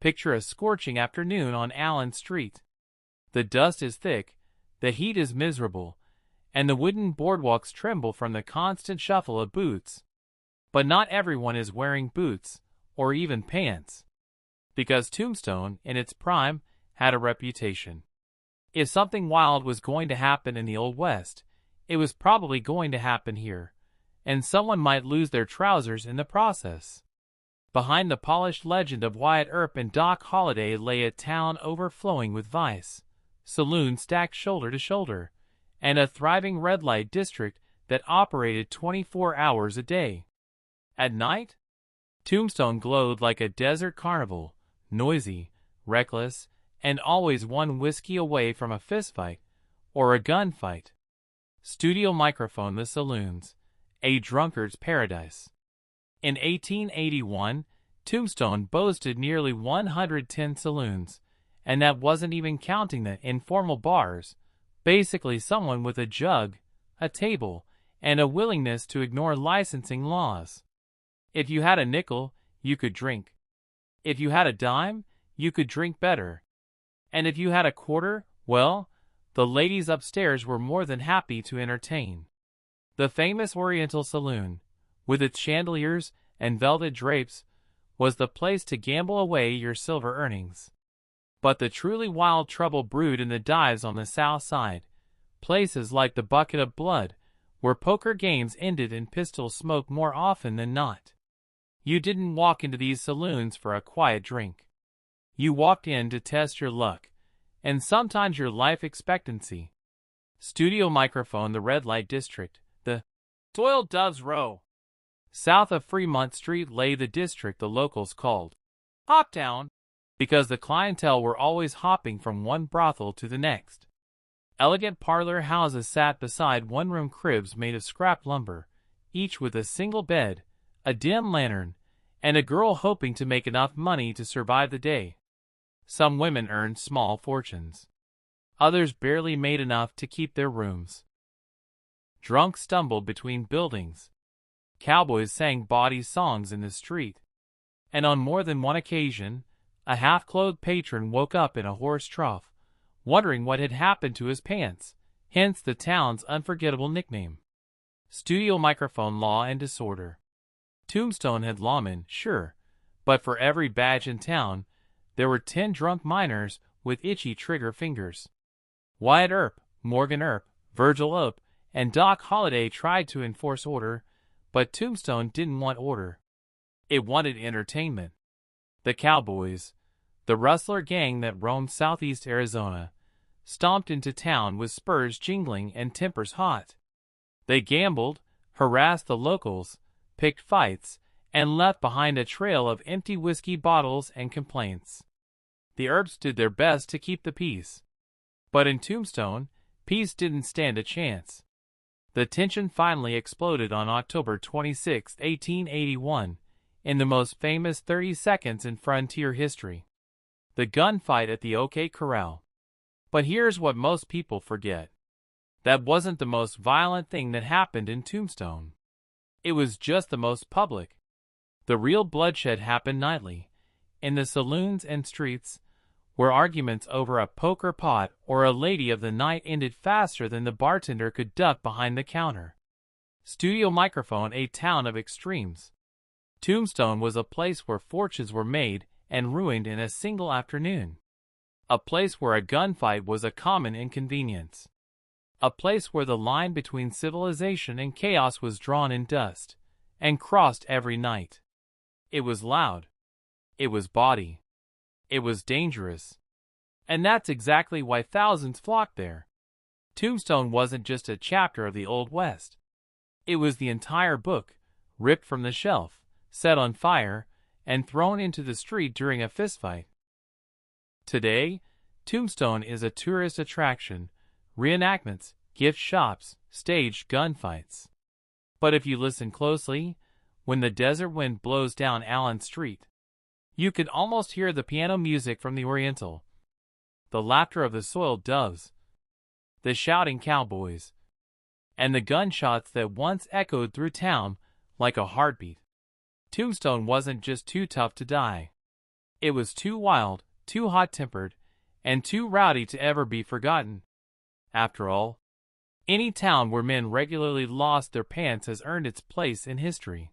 Picture a scorching afternoon on Allen Street. The dust is thick, the heat is miserable, and the wooden boardwalks tremble from the constant shuffle of boots. But not everyone is wearing boots, or even pants. Because Tombstone, in its prime, had a reputation. If something wild was going to happen in the Old West, it was probably going to happen here, and someone might lose their trousers in the process. Behind the polished legend of Wyatt Earp and Doc Holliday lay a town overflowing with vice, saloons stacked shoulder to shoulder, and a thriving red light district that operated 24 hours a day. At night, Tombstone glowed like a desert carnival, noisy, reckless, and always one whiskey away from a fistfight or a gunfight. Studio microphone. The Saloons, a drunkard's paradise. In 1881, Tombstone boasted nearly 110 saloons, and that wasn't even counting the informal bars, basically someone with a jug, a table, and a willingness to ignore licensing laws. If you had a nickel, you could drink. If you had a dime, you could drink better. And if you had a quarter, well, the ladies upstairs were more than happy to entertain. The famous Oriental Saloon, with its chandeliers and velvet drapes, was the place to gamble away your silver earnings. But the truly wild trouble brewed in the dives on the south side, places like the Bucket of Blood, where poker games ended in pistol smoke more often than not. You didn't walk into these saloons for a quiet drink. You walked in to test your luck, and sometimes your life expectancy. Studio microphone. The red light district, the Soiled Doves Row. South of Fremont Street lay the district the locals called Hoptown, because the clientele were always hopping from one brothel to the next. Elegant parlor houses sat beside one-room cribs made of scrap lumber, each with a single bed, a dim lantern, and a girl hoping to make enough money to survive the day. Some women earned small fortunes. Others barely made enough to keep their rooms. Drunks stumbled between buildings. Cowboys sang bawdy songs in the street. And on more than one occasion, a half-clothed patron woke up in a horse trough, wondering what had happened to his pants, hence the town's unforgettable nickname. Studio microphone. Law and disorder. Tombstone had lawmen, sure, but for every badge in town, there were 10 drunk miners with itchy trigger fingers. Wyatt Earp, Morgan Earp, Virgil Earp, and Doc Holliday tried to enforce order, but Tombstone didn't want order. It wanted entertainment. The Cowboys, the rustler gang that roamed southeast Arizona, stomped into town with spurs jingling and tempers hot. They gambled, harassed the locals, picked fights, and left behind a trail of empty whiskey bottles and complaints. The Earps did their best to keep the peace. But in Tombstone, peace didn't stand a chance. The tension finally exploded on October 26, 1881, in the most famous 30 seconds in frontier history. The gunfight at the OK Corral. But here's what most people forget. That wasn't the most violent thing that happened in Tombstone. It was just the most public. The real bloodshed happened nightly, in the saloons and streets, where arguments over a poker pot or a lady of the night ended faster than the bartender could duck behind the counter. Studio microphone. A town of extremes. Tombstone was a place where fortunes were made and ruined in a single afternoon. A place where a gunfight was a common inconvenience. A place where the line between civilization and chaos was drawn in dust and crossed every night. It was loud. It was bawdy. It was dangerous. And that's exactly why thousands flocked there. Tombstone wasn't just a chapter of the Old West. It was the entire book, ripped from the shelf, set on fire, and thrown into the street during a fistfight. Today, Tombstone is a tourist attraction, reenactments, gift shops, staged gunfights. But if you listen closely, when the desert wind blows down Allen Street, you can almost hear the piano music from the Oriental, the laughter of the soiled doves, the shouting cowboys, and the gunshots that once echoed through town like a heartbeat. Tombstone wasn't just too tough to die. It was too wild, too hot-tempered, and too rowdy to ever be forgotten. After all, any town where men regularly lost their pants has earned its place in history.